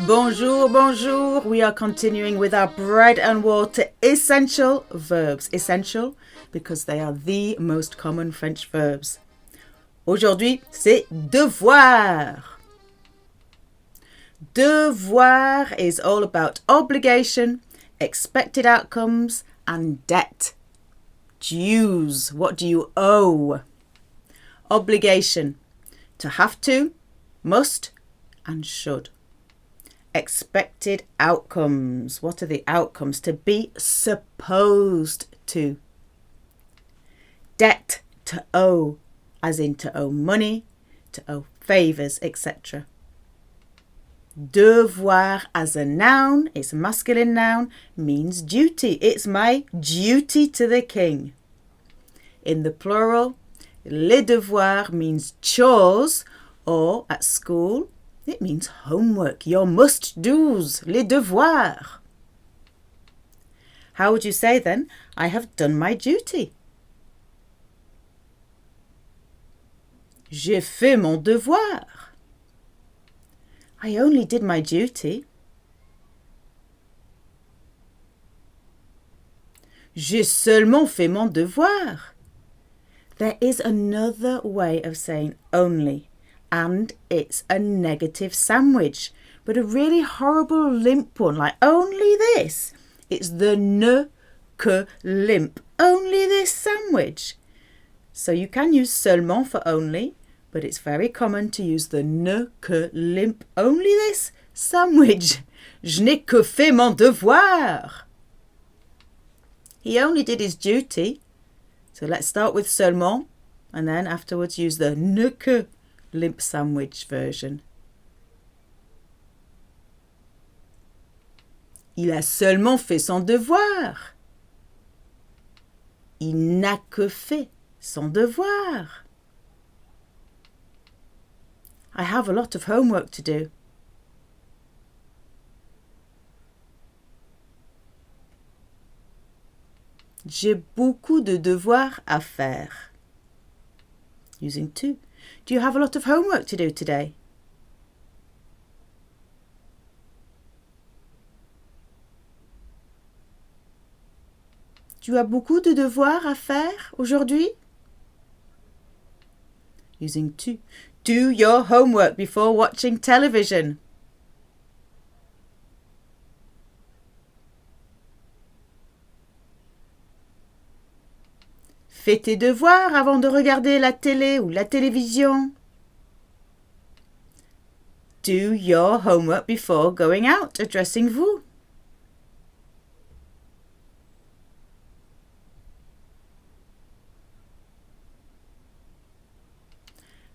Bonjour, bonjour. We are continuing with our bread and water essential verbs. Essential because they are the most common French verbs. Aujourd'hui, c'est devoir. Devoir is all about obligation, expected outcomes, and debt. Dues. What do you owe? Obligation. To have to, must, and should. Expected outcomes. What are the outcomes? To be supposed to. Debt, to owe, as in to owe money, to owe favours, etc. Devoir as a noun, it's a masculine noun, means duty. It's my duty to the king. In the plural, les devoirs means chores, or at school, it means homework, your must-dos, les devoirs. How would you say then, I have done my duty? J'ai fait mon devoir. I only did my duty. J'ai seulement fait mon devoir. There is another way of saying only, and it's a negative sandwich, but a really horrible limp one, like only this. It's the ne que limp, only this sandwich. So you can use seulement for only, but it's very common to use the ne que limp, only this sandwich. Je n'ai que fait mon devoir. He only did his duty. So let's start with seulement, and then afterwards use the ne que limp sandwich version. Il a seulement fait son devoir. Il n'a que fait son devoir. I have a lot of homework to do. J'ai beaucoup de devoirs à faire. Using to. Do you have a lot of homework to do today? Tu as beaucoup de devoirs à faire aujourd'hui? Using to. Do your homework before watching television. Fais tes devoirs avant de regarder la télé ou la télévision. Do your homework before going out. Addressing-vous.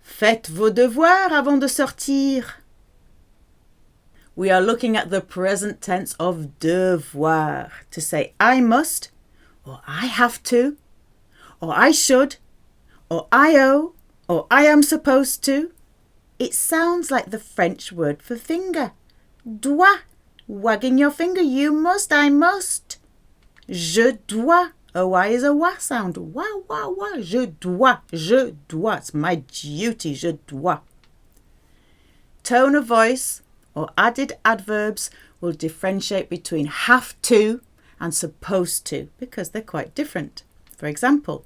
Faites vos devoirs avant de sortir. We are looking at the present tense of devoir. To say I must, or I have to, or I should, or I owe, or I am supposed to. It sounds like the French word for finger. Dois, wagging your finger. You must, I must. Je dois. OI is a wa sound. Wa, wa, wa. Je dois. Je dois. It's my duty. Je dois. Tone of voice or added adverbs will differentiate between have to and supposed to because they're quite different. For example,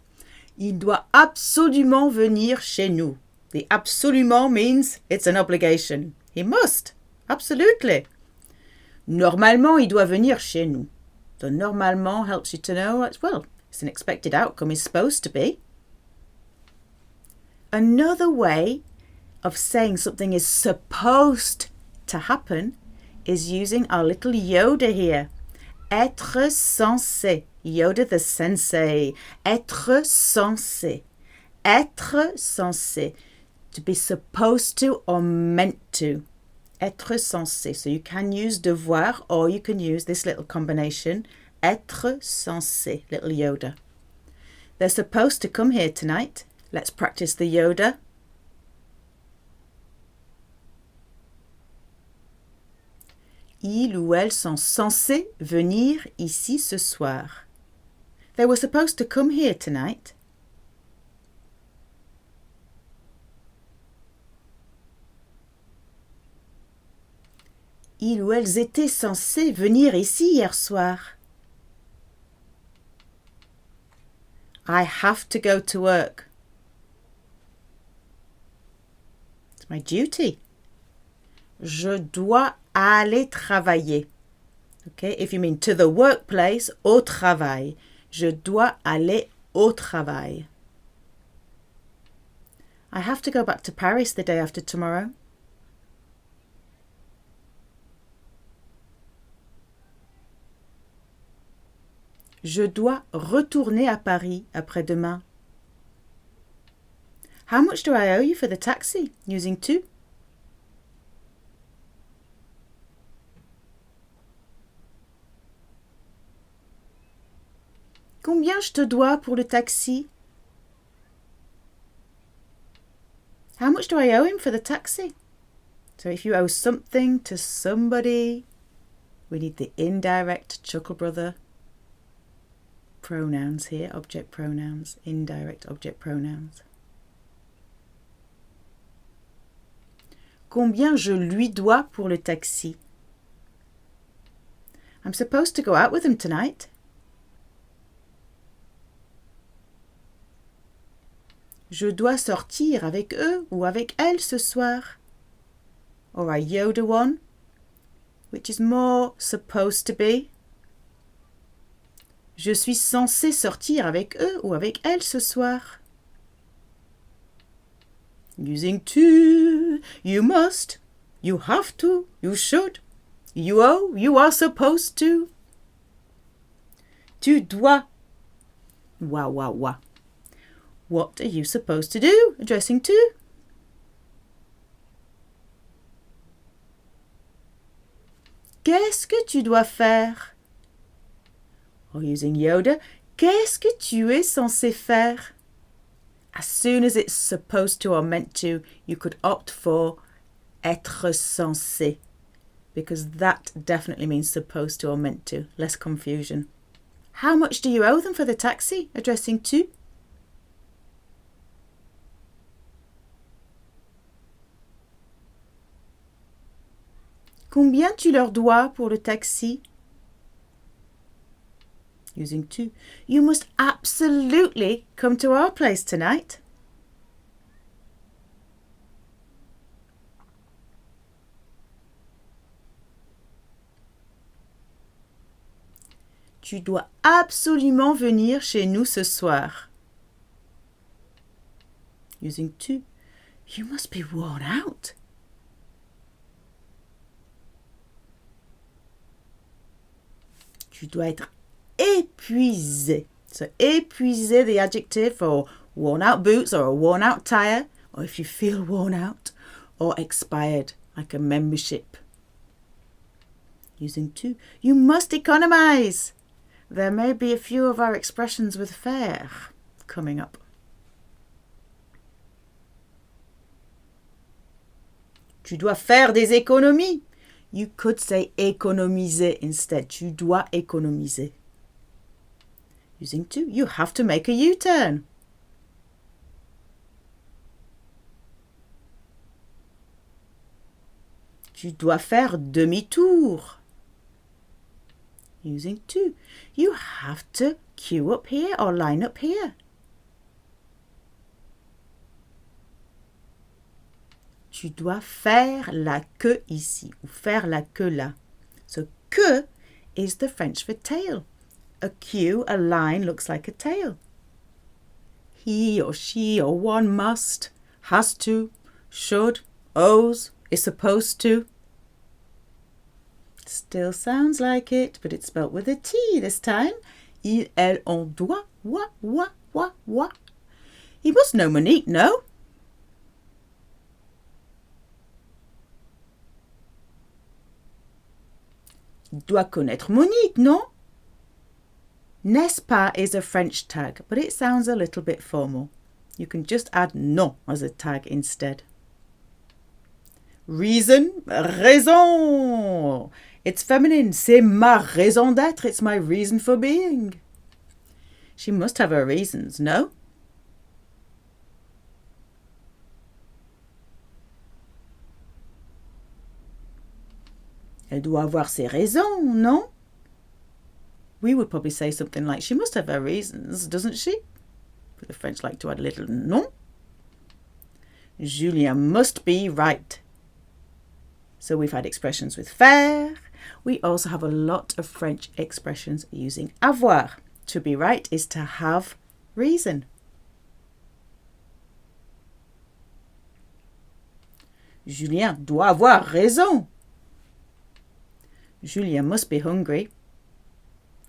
il doit absolument venir chez nous. The absolument means it's an obligation. He must. Absolutely. Normalement, il doit venir chez nous. The normalement helps you to know, well, it's an expected outcome, it's supposed to be. Another way of saying something is supposed to happen is using our little Yoda here. Être censé. Yoda the sensei. Être censé. Être censé. To be supposed to or meant to. Être censé. So you can use devoir or you can use this little combination. Être censé. Little Yoda. They're supposed to come here tonight. Let's practice the Yoda. Ils ou elles sont censés venir ici ce soir. They were supposed to come here tonight. ils ou elles étaient censés venir ici hier soir. I have to go to work. It's my duty. Je dois aller travailler. Okay, if you mean to the workplace, au travail. Je dois aller au travail. I have to go back to Paris the day after tomorrow. Je dois retourner à Paris après-demain. How much do I owe you for the taxi? Using to. Combien je te dois pour le taxi? How much do I owe him for the taxi? So if you owe something to somebody, we need the indirect Chuckle Brother pronouns here, object pronouns, indirect object pronouns. Combien je lui dois pour le taxi? I'm supposed to go out with him tonight. Je dois sortir avec eux ou avec elle ce soir. Or I Yoda one, which is more supposed to be. Je suis censé sortir avec eux ou avec elle ce soir. Using to, you must, you have to, you should, you owe, you are supposed to. Tu dois. Wa, wa, wa. What are you supposed to do? Addressing to. Qu'est-ce que tu dois faire? Or using Yoda, qu'est-ce que tu es censé faire? As soon as it's supposed to or meant to, you could opt for être censé, because that definitely means supposed to or meant to. Less confusion. How much do you owe them for the taxi? Addressing to. Combien tu leur dois pour le taxi? Using to. You must absolutely come to our place tonight. Tu dois absolument venir chez nous ce soir. Using to. You must be worn out. Tu dois être épuisé. So épuisé, the adjective for worn out boots or a worn out tire, or if you feel worn out, or expired, like a membership. Using to. You must economize. There may be a few of our expressions with faire coming up. Tu dois faire des économies. You could say économiser instead. Tu dois économiser. Using to. You have to make a U-turn. Tu dois faire demi-tour. Using to. You have to queue up here or line up here. Tu dois faire la queue ici, ou faire la queue là. So queue is the French for tail. A queue, a line, looks like a tail. He or she or one must, has to, should, owes, is supposed to. Still sounds like it, but it's spelt with a T this time. Il, elle, on doit, wa. He must know Monique, no? Il doit connaître Monique, non? N'est-ce pas is a French tag, but it sounds a little bit formal. You can just add non as a tag instead. Reason, raison. It's feminine. C'est ma raison d'être. It's my reason for being. She must have her reasons, no? Elle doit avoir ses raisons, non? We would probably say something like, she must have her reasons, doesn't she? But the French like to add a little non. Julien must be right. So we've had expressions with faire. We also have a lot of French expressions using avoir. To be right is to have reason. Julien doit avoir raison. Julien must be hungry.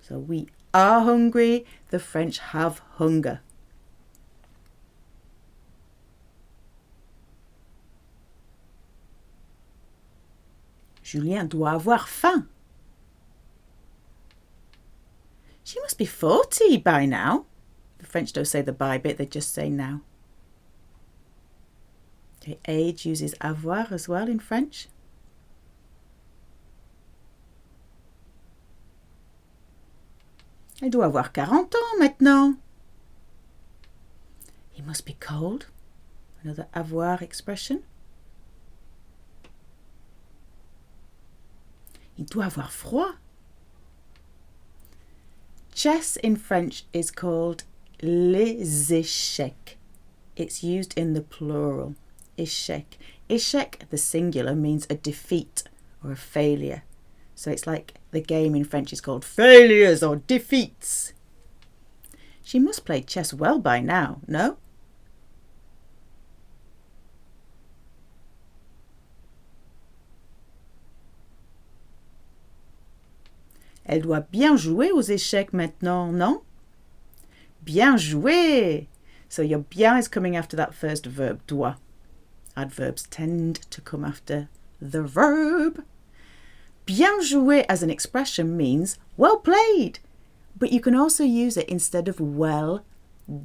So we are hungry. The French have hunger. Julien doit avoir faim. She must be 40 by now. The French don't say the by bit, they just say now. Okay, age uses avoir as well in French. Elle doit avoir 40 ans maintenant. He must be cold. Another avoir expression. Il doit avoir froid. Chess in French is called les échecs. It's used in the plural. Échec. Échec, the singular, means a defeat or a failure. So it's like the game in French is called failures or defeats. She must play chess well by now, no? Elle doit bien jouer aux échecs maintenant, non? Bien jouer. So your bien is coming after that first verb, doit. Adverbs tend to come after the verb. Bien joué as an expression means well played, but you can also use it instead of well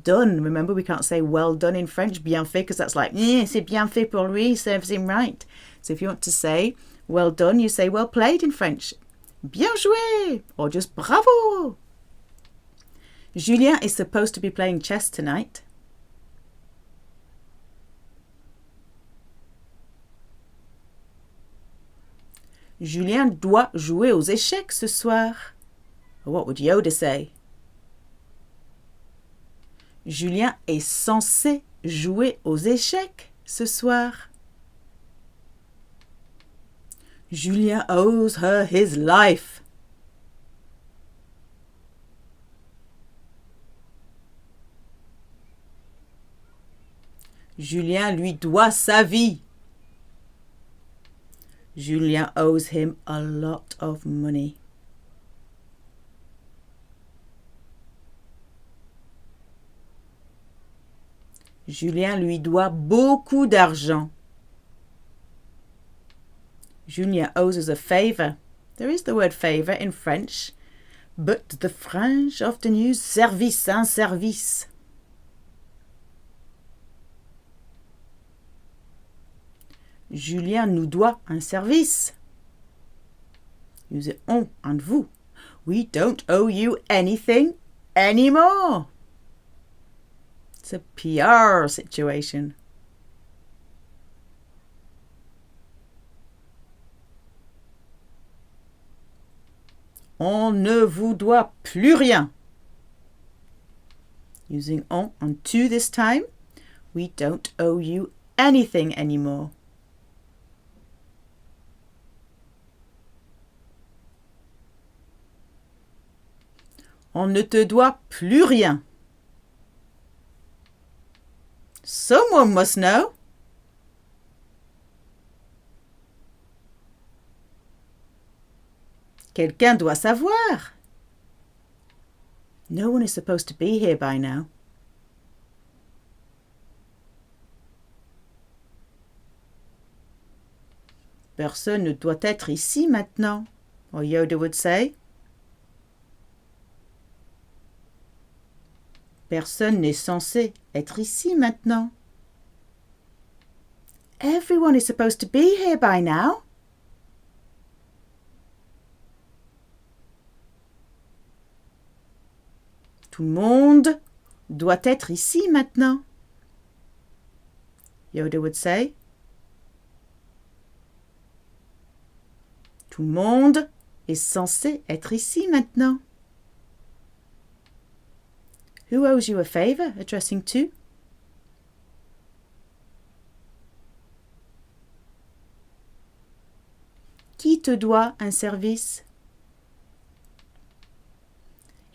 done. Remember, we can't say well done in French, bien fait, because that's like, c'est bien fait pour lui, serves him right. So if you want to say well done, you say well played in French. Bien joué, or just bravo. Julien is supposed to be playing chess tonight. Julien doit jouer aux échecs ce soir. What would Yoda say? Julien est censé jouer aux échecs ce soir. Julien owes her his life. Julien lui doit sa vie. Julien owes him a lot of money. Julien lui doit beaucoup d'argent. Julien owes us a favour. There is the word favour in French, but the French often use service, un service. Julien nous doit un service. Use on and vous. We don't owe you anything anymore. It's a PR situation. On ne vous doit plus rien. Using on and tu this time. We don't owe you anything anymore. On ne te doit plus rien. Someone must know. Quelqu'un doit savoir. No one is supposed to be here by now. Personne ne doit être ici maintenant, or Yoda would say. Personne n'est censé être ici maintenant. Everyone is supposed to be here by now. Tout le monde doit être ici maintenant. Yoda would say. Tout le monde est censé être ici maintenant. Who owes you a favor? Addressing to. Qui te doit un service?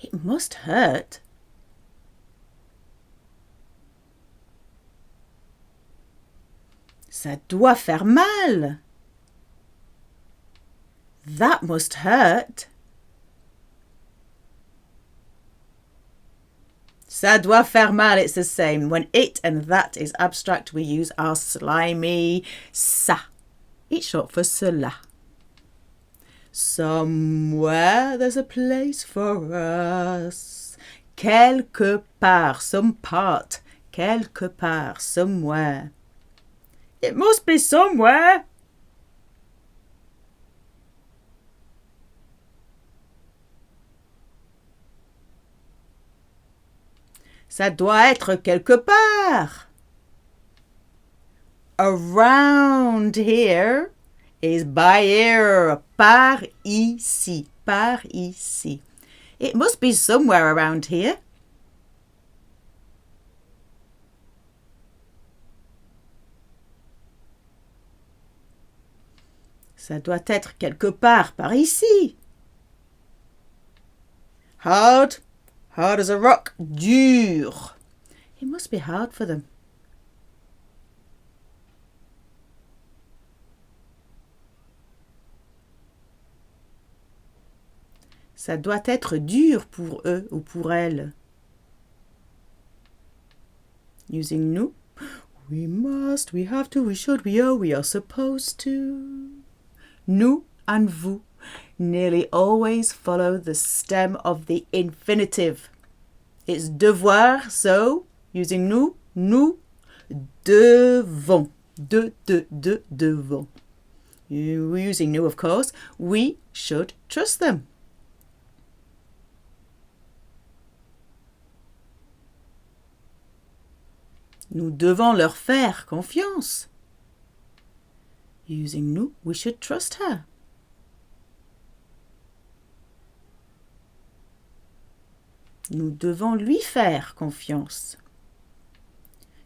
It must hurt. Ça doit faire mal. That must hurt. Ça doit faire mal, it's the same. When it and that is abstract, we use our slimy ça. It's short for cela. Somewhere there's a place for us. Quelque part, some part. Quelque part, somewhere. It must be somewhere. Ça doit être quelque part. Around here is by here. Par ici. Par ici. It must be somewhere around here. Ça doit être quelque part par ici. Hard. Hard as a rock. Dur. It must be hard for them. Ça doit être dur pour eux ou pour elles. Using nous. We must, we have to, we should, we owe, we are supposed to. Nous and vous nearly always follow the stem of the infinitive. It's devoir, so using nous, nous devons. Devons. We're using nous, of course. We should trust them. Nous devons leur faire confiance. Using nous, we should trust her. Nous devons lui faire confiance.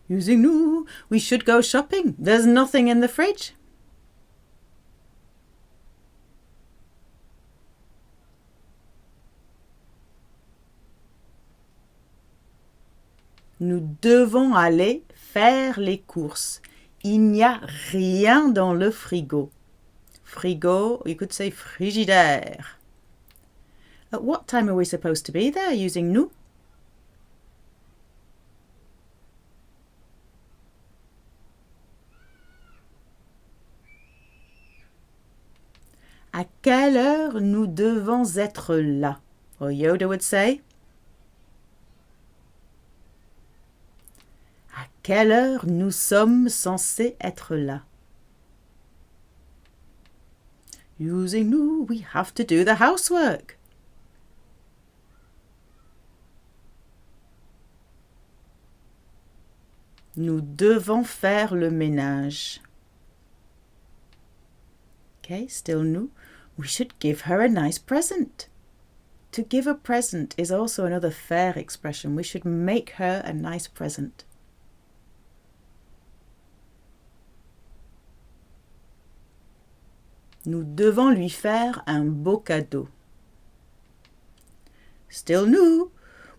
Using nous, we should go shopping. There's nothing in the fridge. Nous devons aller faire les courses. Il n'y a rien dans le frigo. Frigo, you could say frigidaire. At what time are we supposed to be there using nous? À quelle heure nous devons être là? Or Yoda would say. À quelle heure nous sommes censés être là? Using nous, we have to do the housework. Nous devons faire le ménage. Okay, still nous. We should give her a nice present. To give a present is also another faire expression. We should make her a nice present. Nous devons lui faire un beau cadeau. Still nous.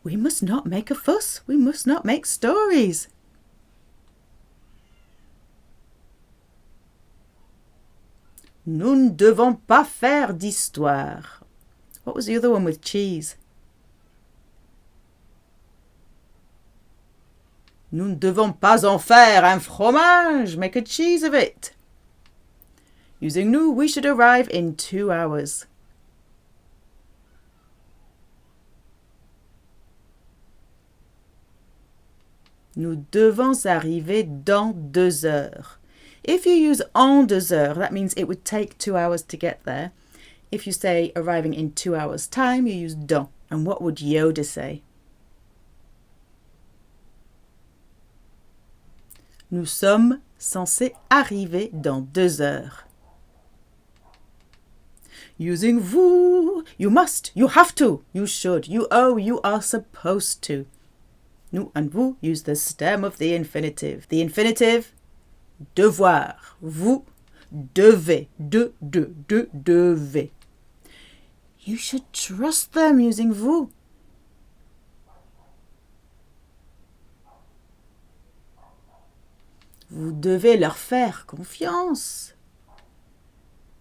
We must not make a fuss. We must not make stories. Nous ne devons pas faire d'histoire. What was the other one with cheese? Nous ne devons pas en faire un fromage. Make a cheese of it. Using nous, we should arrive in 2 hours. Nous devons arriver dans 2 heures. If you use en 2 heures, that means it would take 2 hours to get there. If you say arriving in 2 hours' time, you use dans. And what would Yoda say? Nous sommes censés arriver dans 2 heures. Using vous, you must, you have to, you should, you owe, you are supposed to. Nous and vous use the stem of the infinitive. The infinitive, devoir. Vous devez, devez. You should trust them using vous. Vous devez leur faire confiance.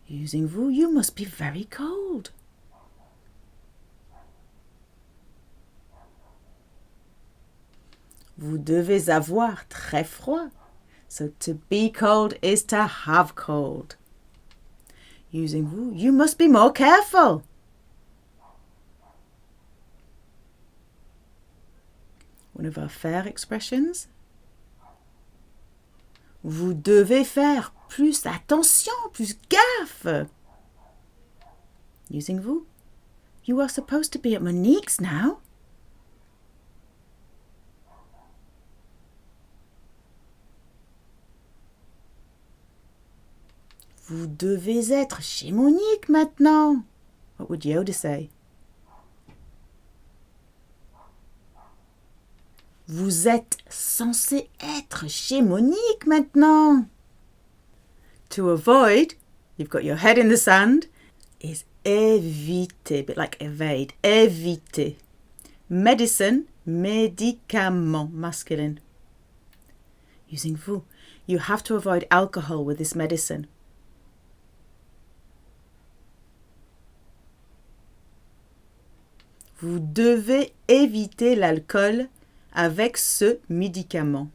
Using vous, you must be very cold. Vous devez avoir très froid. So to be cold is to have cold. Using vous, you must be more careful. One of our faire expressions. Vous devez faire plus attention, plus gaffe. Using vous, you are supposed to be at Monique's now. Vous devez être chez Monique maintenant. What would Yoda say? Vous êtes censé être chez Monique maintenant. To avoid, you've got your head in the sand, is éviter, a bit like evade, éviter. Medicine, médicament, masculine. Using vous, you have to avoid alcohol with this medicine. Vous devez éviter l'alcool avec ce médicament.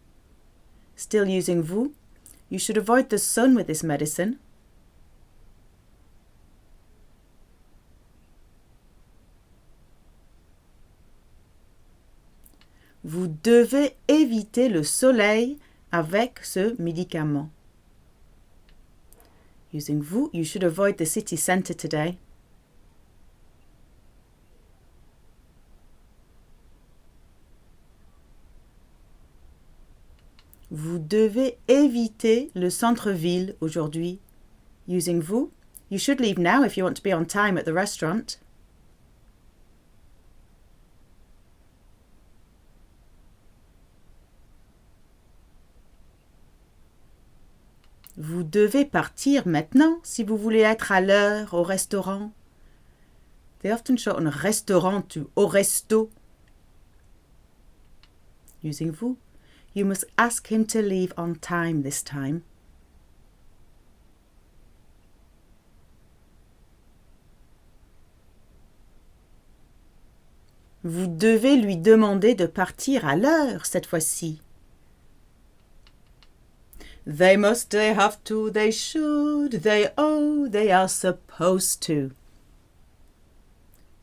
Still using vous, you should avoid the sun with this medicine. Vous devez éviter le soleil avec ce médicament. Using vous, you should avoid the city centre today. Vous devez éviter le centre-ville aujourd'hui. Using vous, you should leave now if you want to be on time at the restaurant. Vous devez partir maintenant si vous voulez être à l'heure au restaurant. They often shorten restaurant to au resto. Using vous, you must ask him to leave on time this time. Vous devez lui demander de partir à l'heure cette fois-ci. They must, they have to, they should, they owe, they are supposed to.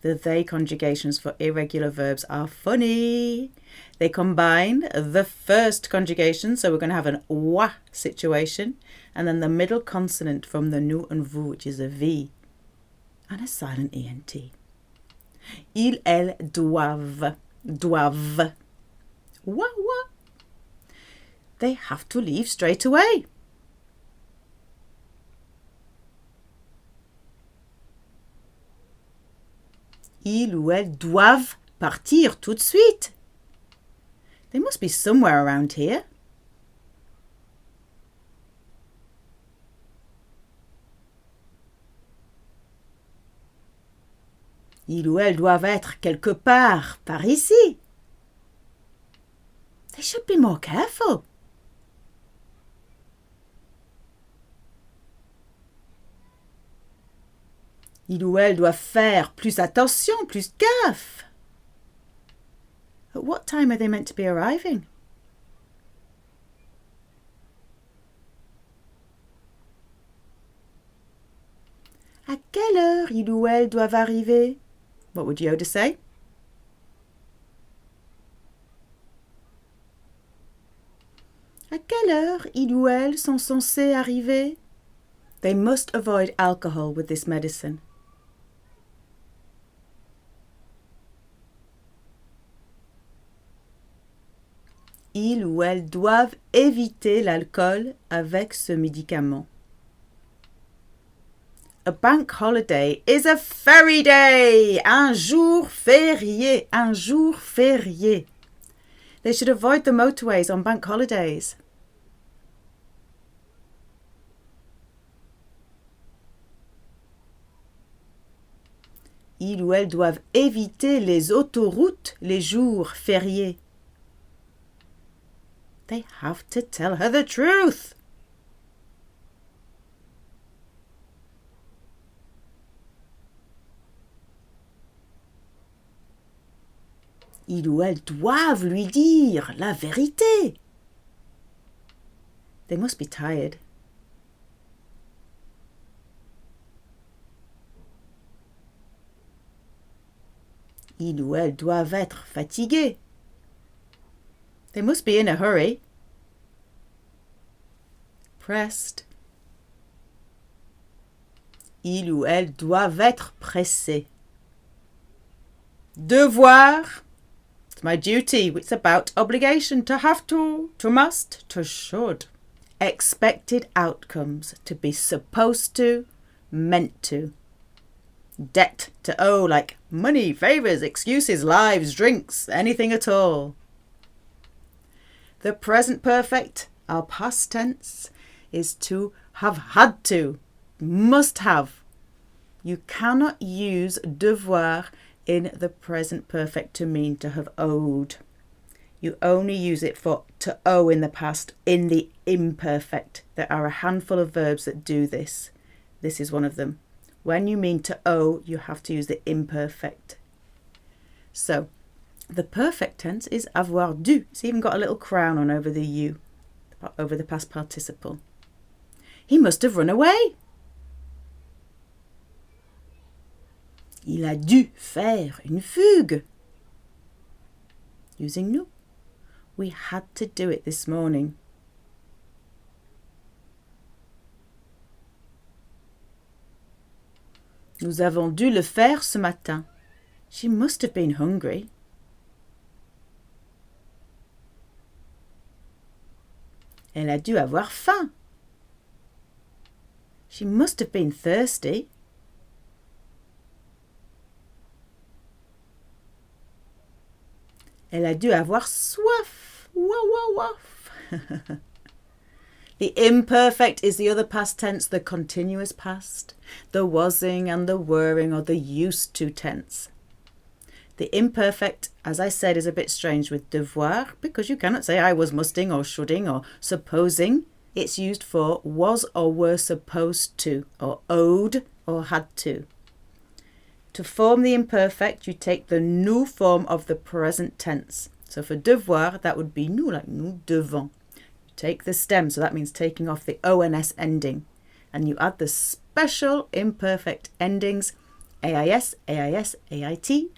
The they conjugations for irregular verbs are funny. They combine the first conjugation, so we're going to have an wa situation, and then the middle consonant from the nous and vous, which is a V, and a silent ENT. Ils, elles doivent. Doivent. Wa. They have to leave straight away. Ils ou elles doivent partir tout de suite. They must be somewhere around here. Ils ou elles doivent être quelque part par ici. They should be more careful. Il ou elle doit faire plus attention, plus gaffe. At what time are they meant to be arriving? À quelle heure il ou elle doivent arriver? What would Yoda say? À quelle heure il ou elle sont censés arriver? They must avoid alcohol with this medicine. Ils ou elles doivent éviter l'alcool avec ce médicament. a bank holiday is a ferry day. Un jour férié. Un jour férié. They should avoid the motorways on bank holidays. Ils ou elles doivent éviter les autoroutes les jours fériés. They have to tell her the truth. Ils ou elles doivent lui dire la vérité. They must be tired. Ils ou elles doivent être fatigués. They must be in a hurry. Pressed. Ils ou elles doivent être pressés. Devoir. It's my duty. It's about obligation. To have to must, to should. Expected outcomes. To be supposed to, meant to. Debt, to owe, like money, favours, excuses, lives, drinks, anything at all. The present perfect, our past tense, is to have had to, must have. You cannot use devoir in the present perfect to mean to have owed. You only use it for to owe in the past in the imperfect. There are a handful of verbs that do this. This is one of them. When you mean to owe, you have to use the imperfect. So, the perfect tense is avoir dû. It's even got a little crown on over the U, over the past participle. He must have run away. Il a dû faire une fugue. Using nous. We had to do it this morning. Nous avons dû le faire ce matin. She must have been hungry. Elle a dû avoir faim. She must have been thirsty. Elle a dû avoir soif. Wah, wah, wah. The imperfect is the other past tense, the continuous past, the wasing and the wereing or the used to tense. The imperfect, as I said, is a bit strange with devoir because you cannot say I was musting or shoulding or supposing. It's used for was or were supposed to or owed or had to. To form the imperfect, you take the nous form of the present tense. So for devoir, that would be nous, like nous devons. Take the stem, so that means taking off the ONS ending. And you add the special imperfect endings AIS, AIS, AIT,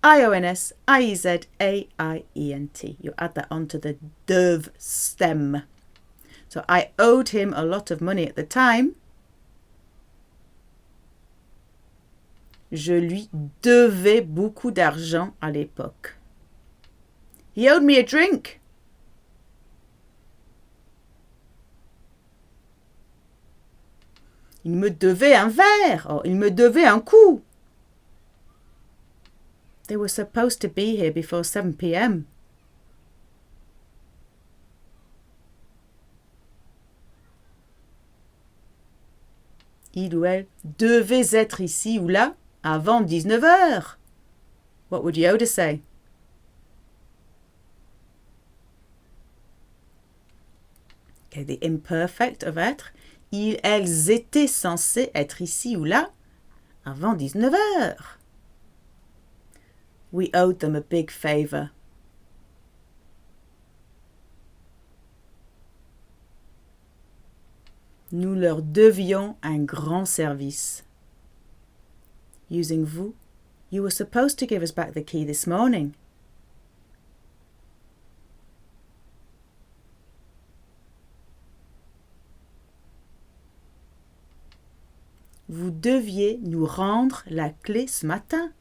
IONS, IEZ, AIENT. You add that onto the dev stem. So I owed him a lot of money at the time. Je lui devais beaucoup d'argent à l'époque. He owed me a drink. Il me devait un verre, or il me devait un coup. They were supposed to be here before 7 p.m. Il ou elle devait être ici ou là avant 19 heures. What would Yoda say? Okay, the imperfect of être. Elles étaient censées être ici ou là avant 19 heures. We owed them a big favour. Nous leur devions un grand service. Using vous, you were supposed to give us back the key this morning. Vous deviez nous rendre la clé ce matin.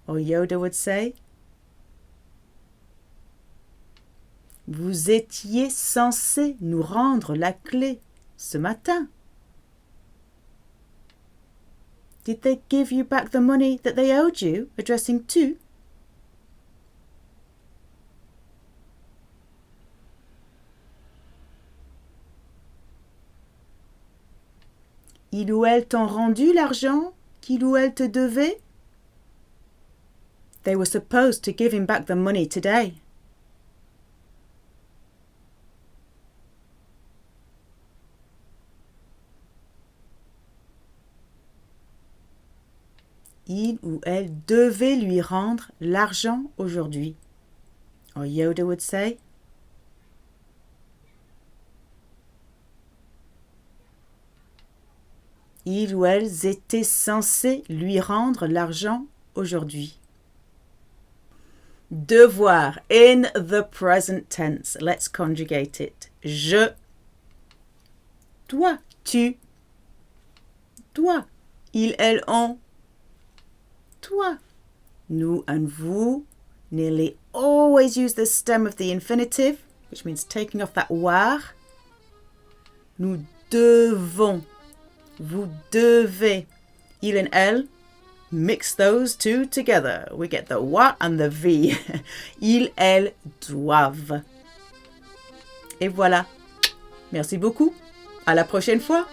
Or Yoda would say, vous étiez censé nous rendre la clé ce matin. Did they give you back the money that they owed you, addressing to? Il ou elle t'ont rendu l'argent qu'il ou elle te devait? They were supposed to give him back the money today. Il ou elle devait lui rendre l'argent aujourd'hui. Or Yoda would say, ils ou elles étaient censés lui rendre l'argent aujourd'hui. Devoir in the present tense. Let's conjugate it. Je, toi, tu, toi, ils, elles, ont, toi. Nous and vous nearly always use the stem of the infinitive, which means taking off that war. Nous devons. Vous devez. Il and elle. Mix those two together. We get the wa and the v. Ils, elles doivent. Et voilà. Merci beaucoup. À la prochaine fois.